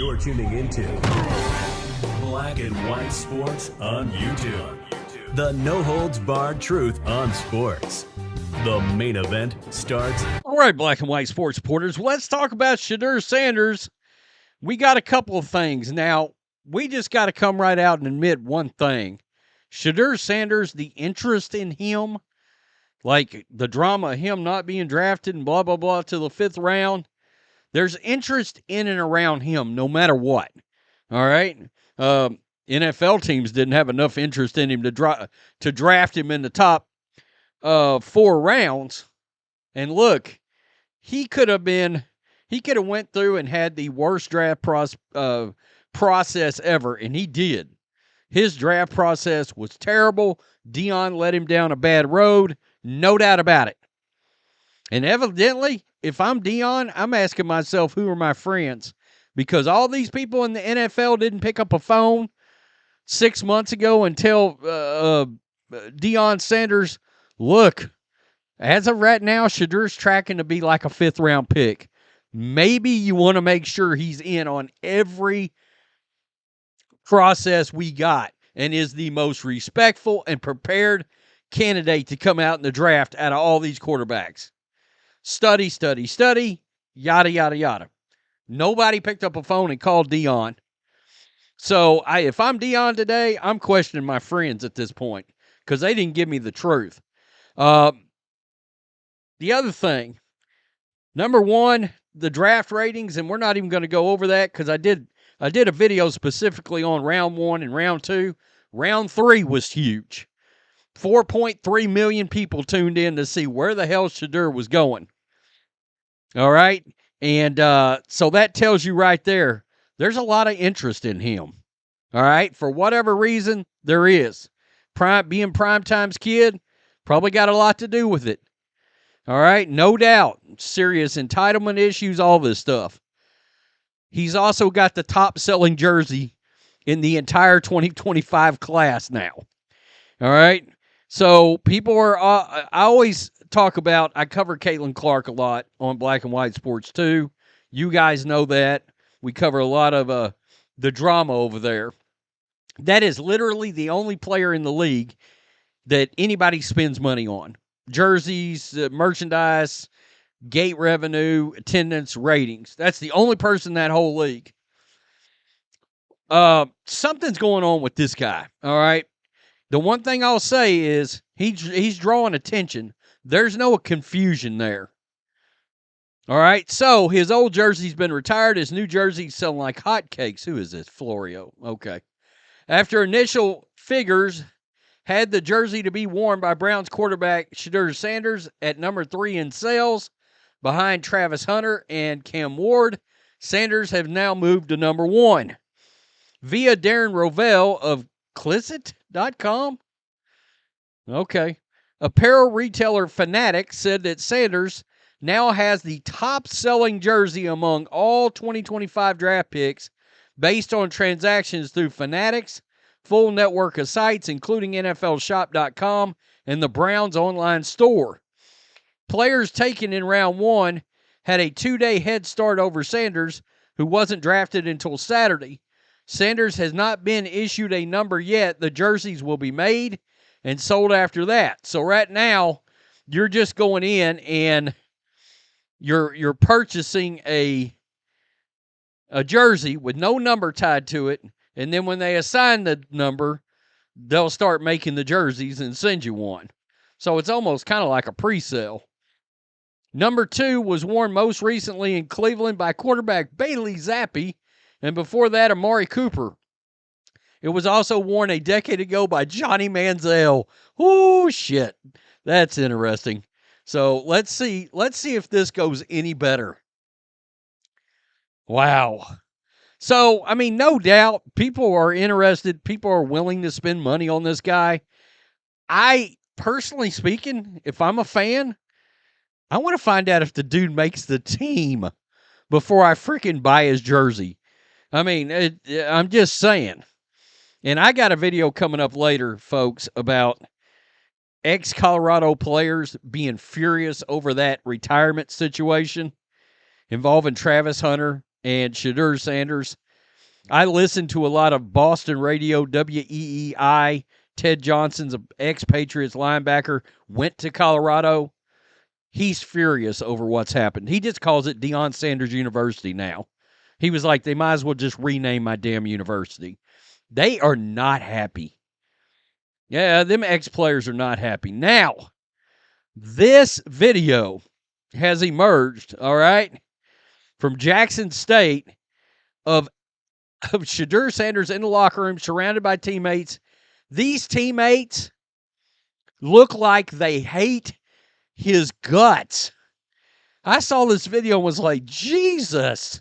You're tuning into Black and White Sports on YouTube. The no-holds-barred truth on sports. The main event starts. All right, Black and White Sports supporters, let's talk about Shedeur Sanders. We got a couple of things. Now, we just got to come right out and admit one thing. Shedeur Sanders, the interest in him, like the drama of him not being drafted and blah, blah, blah to the fifth round, there's interest in and around him no matter what. All right? NFL teams didn't have enough interest in him to draft him in the top 4 rounds. And look, he could have went through and had the worst draft process ever, and he did. His draft process was terrible. Deion led him down a bad road, no doubt about it. And evidently, if I'm Deion, I'm asking myself, who are my friends? Because all these people in the NFL didn't pick up a phone 6 months ago and tell Deion Sanders, look, as of right now, Shedeur's tracking to be like a 5th-round pick. Maybe you want to make sure he's in on every process we got and is the most respectful and prepared candidate to come out in the draft out of all these quarterbacks. Study, yada, yada, yada. Nobody picked up a phone and called Deion. So if I'm Deion today, I'm questioning my friends at this point because they didn't give me the truth. The other thing, number one, the draft ratings, and we're not even going to go over that because I did a video specifically on round 1 and round 2. Round 3 was huge. 4.3 million people tuned in to see where the hell Shedeur was going. All right? And so that tells you right there, there's a lot of interest in him. All right? For whatever reason, there is. Being Primetime's kid probably got a lot to do with it. All right? No doubt. Serious entitlement issues, all this stuff. He's also got the top-selling jersey in the entire 2025 class now. All right? So people are, I always talk about, I cover Caitlin Clark a lot on Black and White Sports too. You guys know that. We cover a lot of the drama over there. That is literally the only player in the league that anybody spends money on. Jerseys, merchandise, gate revenue, attendance, ratings. That's the only person in that whole league. Something's going on with this guy, all right? The one thing I'll say is he's drawing attention. There's no confusion there. All right, so his old jersey's been retired. His new jersey's selling like hotcakes. Who is this? Florio. Okay. After initial figures had the jersey to be worn by Browns quarterback Shedeur Sanders at number 3 in sales, behind Travis Hunter and Cam Ward, Sanders have now moved to number 1. Via Darren Rovell of Clisset.com. Okay. Apparel retailer Fanatics said that Sanders now has the top-selling jersey among all 2025 draft picks based on transactions through Fanatics, full network of sites, including NFLshop.com and the Browns online store. Players taken in round 1 had a 2-day head start over Sanders, who wasn't drafted until Saturday. Sanders has not been issued a number yet. The jerseys will be made and sold after that. So right now, you're just going in and you're purchasing a jersey with no number tied to it, and then when they assign the number, they'll start making the jerseys and send you one. So it's almost kind of like a pre-sale. Number 2 was worn most recently in Cleveland by quarterback Bailey Zappi, and before that, Amari Cooper. It was also worn a decade ago by Johnny Manziel. Oh, shit. That's interesting. So let's see if this goes any better. Wow. So, I mean, no doubt people are interested. People are willing to spend money on this guy. I, personally speaking, if I'm a fan, I want to find out if the dude makes the team before I freaking buy his jersey. I mean, I'm just saying. And I got a video coming up later, folks, about ex-Colorado players being furious over that retirement situation involving Travis Hunter and Shedeur Sanders. I listened to a lot of Boston radio, WEEI. Ted Johnson's an ex-Patriots linebacker, went to Colorado. He's furious over what's happened. He just calls it Deion Sanders University now. He was like, they might as well just rename my damn university. They are not happy. Yeah, them ex-players are not happy. Now, this video has emerged, all right, from Jackson State of Shedeur Sanders in the locker room surrounded by teammates. These teammates look like they hate his guts. I saw this video and was like, Jesus.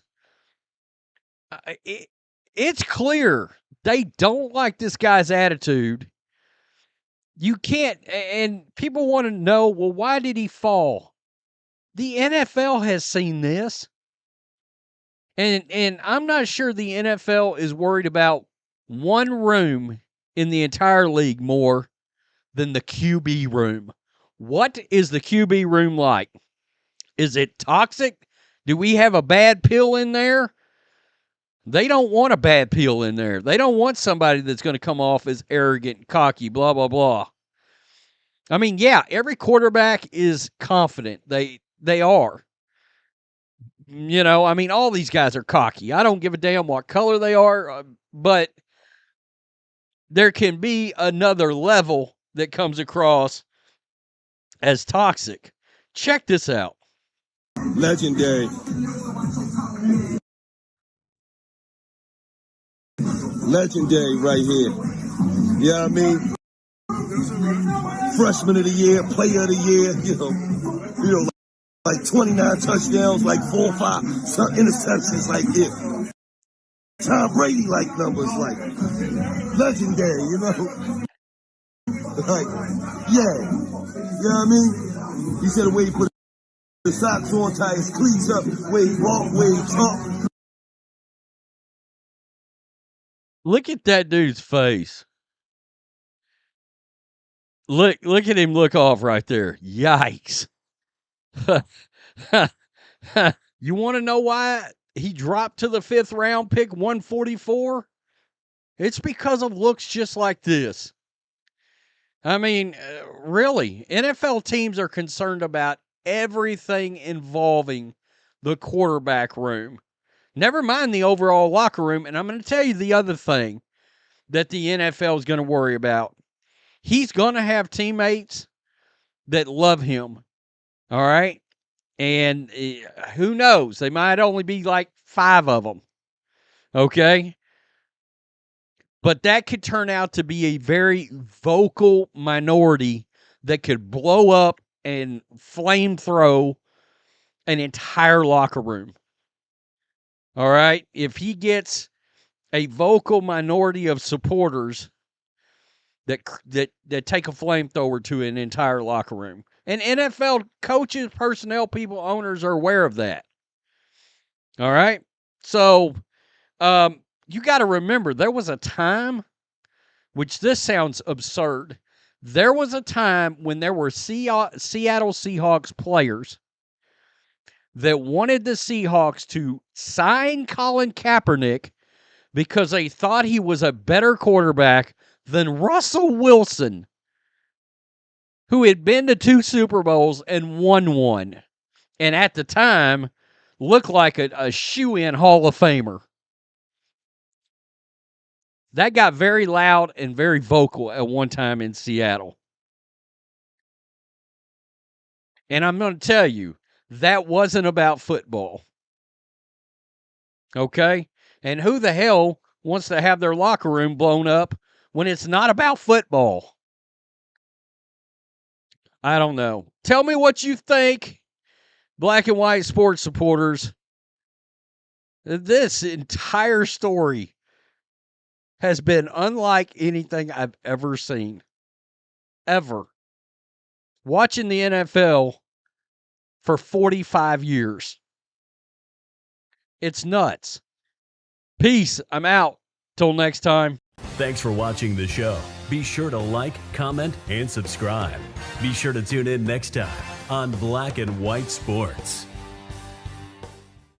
It's clear they don't like this guy's attitude. You can't, and people want to know, well, why did he fall? The NFL has seen this. And I'm not sure the NFL is worried about one room in the entire league more than the QB room. What is the QB room like? Is it toxic? Do we have a bad pill in there? They don't want a bad pill in there. They don't want somebody that's going to come off as arrogant, cocky, blah, blah, blah. I mean, yeah, every quarterback is confident. They are. You know, I mean, all these guys are cocky. I don't give a damn what color they are, but there can be another level that comes across as toxic. Check this out. Legendary. Legendary right here. You know what I mean? Freshman of the year, player of the year, like 29 touchdowns, like 4 or 5 interceptions, like it. Tom Brady like numbers, like legendary, you know? Like, yeah. You know what I mean? He said the way he put the socks on, tie his cleats up, way he walk, way he talk. Look at that dude's face. Look at him look off right there. Yikes. You want to know why he dropped to the 5th round, pick 144? It's because of looks just like this. I mean, really, NFL teams are concerned about everything involving the quarterback room. Never mind the overall locker room. And I'm going to tell you the other thing that the NFL is going to worry about. He's going to have teammates that love him. All right? And who knows? They might only be like 5 of them. Okay? But that could turn out to be a very vocal minority that could blow up and flame throw an entire locker room. All right? If he gets a vocal minority of supporters that take a flamethrower to an entire locker room. And NFL coaches, personnel people, owners are aware of that. All right? So, you got to remember, there was a time, which this sounds absurd, there was a time when there were Seattle Seahawks players that wanted the Seahawks to sign Colin Kaepernick because they thought he was a better quarterback than Russell Wilson, who had been to 2 Super Bowls and won one, and at the time looked like a shoe-in Hall of Famer. That got very loud and very vocal at one time in Seattle. And I'm going to tell you, that wasn't about football. Okay? And who the hell wants to have their locker room blown up when it's not about football? I don't know. Tell me what you think, black and white sports supporters. This entire story has been unlike anything I've ever seen. Ever. Watching the NFL for 45 years. It's nuts. Peace. I'm out. Till next time. Thanks for watching the show. Be sure to like, comment, and subscribe. Be sure to tune in next time on Black and White Sports.